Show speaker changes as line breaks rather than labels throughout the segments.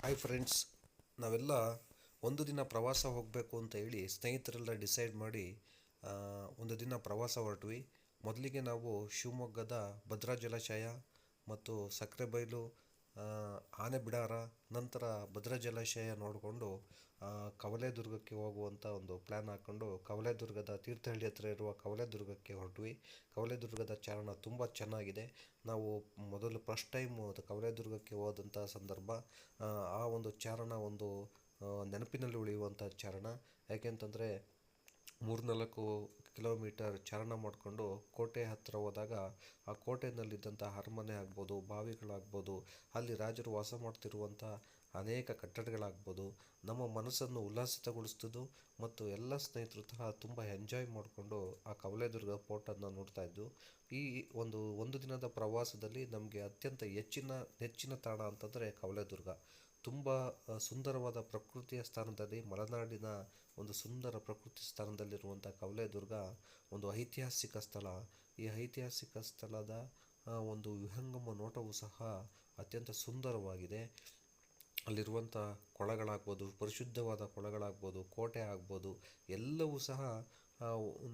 Hi friends, ನಾವೆಲ್ಲ ಒಂದು ದಿನ ಪ್ರವಾಸ ಹೋಗಬೇಕು ಅಂತ ಹೇಳಿ ಸ್ನೇಹಿತರೆಲ್ಲ ಡಿಸೈಡ್ ಮಾಡಿ ಒಂದು ದಿನ ಪ್ರವಾಸ ಹೊರಟ್ವಿ. ಮೊದಲಿಗೆ ನಾವು ಶಿವಮೊಗ್ಗದ ಭದ್ರಾ ಜಲಾಶಯ ಮತ್ತು ಸಕ್ಕರೆಬೈಲು, ಆನೆಬಿಡಾರ, ನಂತರ ಭದ್ರಾ ಜಲಾಶಯ ನೋಡಿಕೊಂಡು ಕವಲೇದುರ್ಗಕ್ಕೆ ಹೋಗುವಂಥ ಒಂದು ಪ್ಲ್ಯಾನ್ ಹಾಕ್ಕೊಂಡು ಕವಲೇದುರ್ಗದ ತೀರ್ಥಹಳ್ಳಿ ಹತ್ರ ಇರುವ ಕವಲೇದುರ್ಗಕ್ಕೆ ಹೊರಟ್ವಿ. ಕವಲೇದುರ್ಗದ ಚಾರಣ ತುಂಬ ಚೆನ್ನಾಗಿದೆ. ನಾವು ಮೊದಲು ಫಸ್ಟ್ ಟೈಮು ಅದು ಕವಲೇದುರ್ಗಕ್ಕೆ ಹೋದಂಥ ಸಂದರ್ಭ. ಆ ಒಂದು ಚಾರಣ ಒಂದು ನೆನಪಿನಲ್ಲಿ ಉಳಿಯುವಂಥ ಚಾರಣ. ಯಾಕೆಂತಂದರೆ 3-4 ಕಿಲೋಮೀಟರ್ ಚಾರಣ ಮಾಡಿಕೊಂಡು ಕೋಟೆ ಹತ್ತಿರ ಹೋದಾಗ ಆ ಕೋಟೆಯಲ್ಲಿದ್ದಂಥ ಅರಮನೆ ಆಗ್ಬೋದು, ಬಾವಿಗಳಾಗ್ಬೋದು, ಅಲ್ಲಿ ರಾಜರು ವಾಸ ಮಾಡ್ತಿರುವಂಥ ಅನೇಕ ಕಟ್ಟಡಗಳಾಗ್ಬೋದು, ನಮ್ಮ ಮನಸ್ಸನ್ನು ಉಲ್ಲಾಸಿತಗೊಳಿಸ್ತಿದ್ದು ಮತ್ತು ಎಲ್ಲ ಸ್ನೇಹಿತರು ಸಹ ತುಂಬ ಎಂಜಾಯ್ ಮಾಡಿಕೊಂಡು ಆ ಕವಲೇದುರ್ಗ ಫೋರ್ಟನ್ನು ನೋಡ್ತಾ ಇದ್ದು. ಈ ಒಂದು ದಿನದ ಪ್ರವಾಸದಲ್ಲಿ ನಮಗೆ ಅತ್ಯಂತ ನೆಚ್ಚಿನ ತಾಣ ಅಂತಂದರೆ ಕವಲೇದುರ್ಗ. ತುಂಬ ಸುಂದರವಾದ ಪ್ರಕೃತಿಯ ಸ್ಥಾನದಲ್ಲಿ, ಮಲೆನಾಡಿನ ಒಂದು ಸುಂದರ ಪ್ರಕೃತಿ ಸ್ಥಾನದಲ್ಲಿರುವಂಥ ಕವಲೇದುರ್ಗ ಒಂದು ಐತಿಹಾಸಿಕ ಸ್ಥಳ. ಈ ಐತಿಹಾಸಿಕ ಸ್ಥಳದ ಒಂದು ವಿಹಂಗಮ ನೋಟವೂ ಸಹ ಅತ್ಯಂತ ಸುಂದರವಾಗಿದೆ. ಅಲ್ಲಿರುವಂಥ ಕೊಳಗಳಾಗ್ಬೋದು, ಪರಿಶುದ್ಧವಾದ ಕೊಳಗಳಾಗ್ಬೋದು, ಕೋಟೆ ಆಗ್ಬೋದು, ಎಲ್ಲವೂ ಸಹ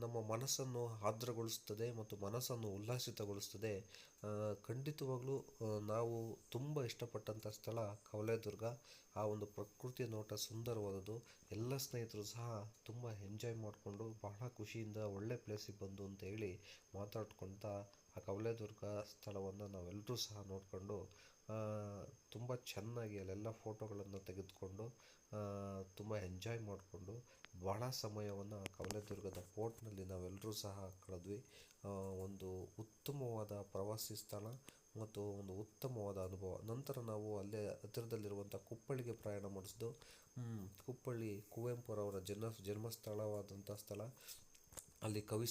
ನಮ್ಮ ಮನಸ್ಸನ್ನು ಆರ್ದ್ರಗೊಳಿಸ್ತದೆ ಮತ್ತು ಮನಸ್ಸನ್ನು ಉಲ್ಲಾಸಿತಗೊಳಿಸ್ತದೆ. ಖಂಡಿತವಾಗಲೂ ನಾವು ತುಂಬ ಇಷ್ಟಪಟ್ಟಂಥ ಸ್ಥಳ ಕವಲೇದುರ್ಗ. ಆ ಒಂದು ಪ್ರಕೃತಿಯ ನೋಟ ಸುಂದರವಾದದ್ದು. ಎಲ್ಲ ಸ್ನೇಹಿತರು ಸಹ ತುಂಬ ಎಂಜಾಯ್ ಮಾಡಿಕೊಂಡು ಬಹಳ ಖುಷಿಯಿಂದ ಒಳ್ಳೆ ಪ್ಲೇಸಿಗೆ ಬಂದು ಅಂತ ಹೇಳಿ ಮಾತಾಡ್ಕೊಳ್ತಾ ಆ ಕವಲೇದುರ್ಗ ಸ್ಥಳವನ್ನು ನಾವೆಲ್ಲರೂ ಸಹ ನೋಡಿಕೊಂಡು ತುಂಬ ಚೆನ್ನಾಗಿ ಅಲ್ಲೆಲ್ಲ ಫೋಟೋಗಳನ್ನು ತೆಗೆದುಕೊಂಡು ತುಂಬ ಎಂಜಾಯ್ ಮಾಡಿಕೊಂಡು ಬಹಳ ಸಮಯವನ್ನು ಕವಲೇದುರ್ಗದ ಫೋರ್ಟ್ನಲ್ಲಿ ನಾವೆಲ್ಲರೂ ಸಹ ಕಳೆದ್ವಿ. ಒಂದು ಉತ್ತಮವಾದ ಪ್ರವಾಸಿ ಸ್ಥಳ ಮತ್ತು ಒಂದು ಉತ್ತಮವಾದ ಅನುಭವ. ನಂತರ ನಾವು ಅಲ್ಲೇ ಹತ್ತಿರದಲ್ಲಿರುವಂಥ ಕುಪ್ಪಳ್ಳಿಗೆ ಪ್ರಯಾಣ ಮಾಡಿಸಿದ್ದು. ಕುಪ್ಪಳ್ಳಿ ಕುವೆಂಪುರವರ ಜನ್ಮಸ್ಥಳವಾದಂಥ ಸ್ಥಳ. ಅಲ್ಲಿ ಕವಿ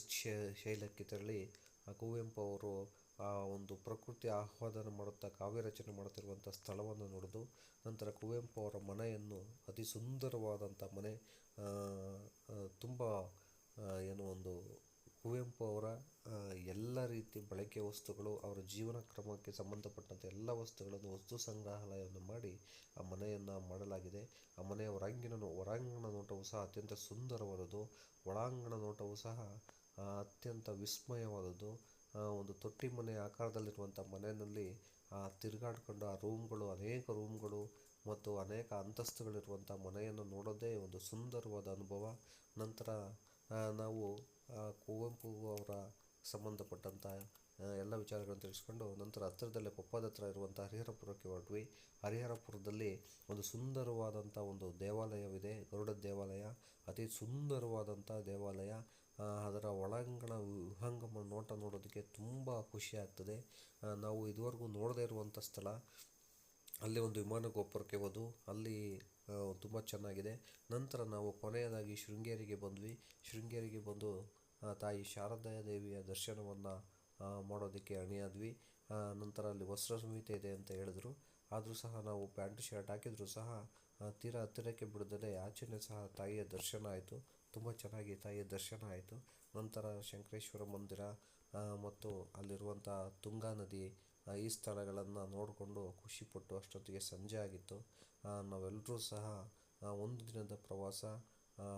ಶೈಲಕ್ಕೆ ತೆರಳಿ ಕುವೆಂಪು ಅವರು ಆ ಒಂದು ಪ್ರಕೃತಿ ಆಹ್ವಾನ ಮಾಡುತ್ತಾ ಕಾವ್ಯ ರಚನೆ ಮಾಡುತ್ತಿರುವಂಥ ಸ್ಥಳವನ್ನು ನೋಡೋದು. ನಂತರ ಕುವೆಂಪು ಅವರ ಮನೆಯನ್ನು, ಅತಿ ಸುಂದರವಾದಂಥ ಮನೆ, ತುಂಬ ಒಂದು ಕುವೆಂಪು ಅವರ ಎಲ್ಲ ರೀತಿ ಬಳಕೆ ವಸ್ತುಗಳು, ಅವರ ಜೀವನ ಕ್ರಮಕ್ಕೆ ಸಂಬಂಧಪಟ್ಟಂಥ ಎಲ್ಲ ವಸ್ತುಗಳನ್ನು ವಸ್ತು ಸಂಗ್ರಹಾಲಯವನ್ನು ಮಾಡಿ ಆ ಮನೆಯನ್ನು ಮಾಡಲಾಗಿದೆ. ಆ ಮನೆಯ ಹೊರಾಂಗಣ ನೋಟವು ಸಹ ಅತ್ಯಂತ ಸುಂದರವಾದದ್ದು. ಒಳಾಂಗಣ ನೋಟವು ಸಹ ಅತ್ಯಂತ ವಿಸ್ಮಯವಾದದ್ದು. ಒಂದು ತೊಟ್ಟಿ ಮನೆ ಆಕಾರದಲ್ಲಿರುವಂಥ ಮನೆಯಲ್ಲಿ ತಿರುಗಾಡಿಕೊಂಡು ಅನೇಕ ರೂಮ್ಗಳು ಮತ್ತು ಅನೇಕ ಅಂತಸ್ತುಗಳಿರುವಂಥ ಮನೆಯನ್ನು ನೋಡೋದೇ ಒಂದು ಸುಂದರವಾದ ಅನುಭವ. ನಂತರ ನಾವು ಕುವೆಂಪು ಅವರ ಸಂಬಂಧಪಟ್ಟಂಥ ಎಲ್ಲ ವಿಚಾರಗಳನ್ನು ತಿಳಿಸ್ಕೊಂಡು ನಂತರ ಹತ್ತಿರದಲ್ಲೇ ಕೊಪ್ಪದ ಹತ್ರ ಇರುವಂಥ ಹರಿಹರಪುರಕ್ಕೆ ಹೊರಟ್ವಿ. ಹರಿಹರಪುರದಲ್ಲಿ ಒಂದು ಸುಂದರವಾದಂಥ ಒಂದು ದೇವಾಲಯವಿದೆ, ಗರುಡ ದೇವಾಲಯ. ಅತಿ ಸುಂದರವಾದಂಥ ದೇವಾಲಯ. ಅದರ ಒಳಾಂಗಣ ವಿಹಂಗಮ ನೋಟ ನೋಡೋದಕ್ಕೆ ತುಂಬ ಖುಷಿ ಆಗ್ತದೆ. ನಾವು ಇದುವರೆಗೂ ನೋಡದೇ ಇರುವಂಥ ಸ್ಥಳ. ಅಲ್ಲಿ ಒಂದು ವಿಮಾನ ಗೋಪುರಕ್ಕೆ ಹೋದು ಅಲ್ಲಿ ತುಂಬ ಚೆನ್ನಾಗಿದೆ. ನಂತರ ನಾವು ಕೊನೆಯದಾಗಿ ಶೃಂಗೇರಿಗೆ ಬಂದ್ವಿ. ಶೃಂಗೇರಿಗೆ ಬಂದು ತಾಯಿ ಶಾರದಾ ದೇವಿಯ ದರ್ಶನವನ್ನು ಮಾಡೋದಕ್ಕೆ ಅಣಿಯಾದ್ವಿ. ನಂತರ ಅಲ್ಲಿ ವಸ್ತ್ರ ಸಂಹಿತೆ ಇದೆ ಅಂತ ಹೇಳಿದ್ರು. ಆದರೂ ಸಹ ನಾವು ಪ್ಯಾಂಟ್ ಶರ್ಟ್ ಹಾಕಿದರೂ ಸಹ ತೀರಾ ಹತ್ತಿರಕ್ಕೆ ಬಿಡದಲ್ಲೇ ಆಚೆನೇ ಸಹ ತಾಯಿಯ ದರ್ಶನ ಆಯಿತು. ತುಂಬ ಚೆನ್ನಾಗಿ ತಾಯಿಯ ದರ್ಶನ ಆಯಿತು. ನಂತರ ಶಂಕರೇಶ್ವರ ಮಂದಿರ ಮತ್ತು ಅಲ್ಲಿರುವಂಥ ತುಂಗಾ ನದಿ, ಈ ಸ್ಥಳಗಳನ್ನು ನೋಡಿಕೊಂಡು ಖುಷಿಪಟ್ಟು ಅಷ್ಟೊತ್ತಿಗೆ ಸಂಜೆ ಆಗಿತ್ತು. ನಾವೆಲ್ಲರೂ ಸಹ ಒಂದು ದಿನದ ಪ್ರವಾಸ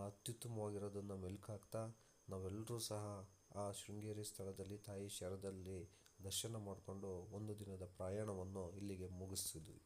ಅತ್ಯುತ್ತಮವಾಗಿರೋದನ್ನು ಮೆಲುಕು ಹಾಕ್ತಾ ನಾವೆಲ್ಲರೂ ಸಹ ಆ ಶೃಂಗೇರಿ ಸ್ಥಳದಲ್ಲಿ ತಾಯಿ ಶಾರದಲ್ಲಿ ದರ್ಶನ ಮಾಡಿಕೊಂಡು ಒಂದು ದಿನದ ಪ್ರಯಾಣವನ್ನು ಇಲ್ಲಿಗೆ ಮುಗಿಸಿದ್ವಿ.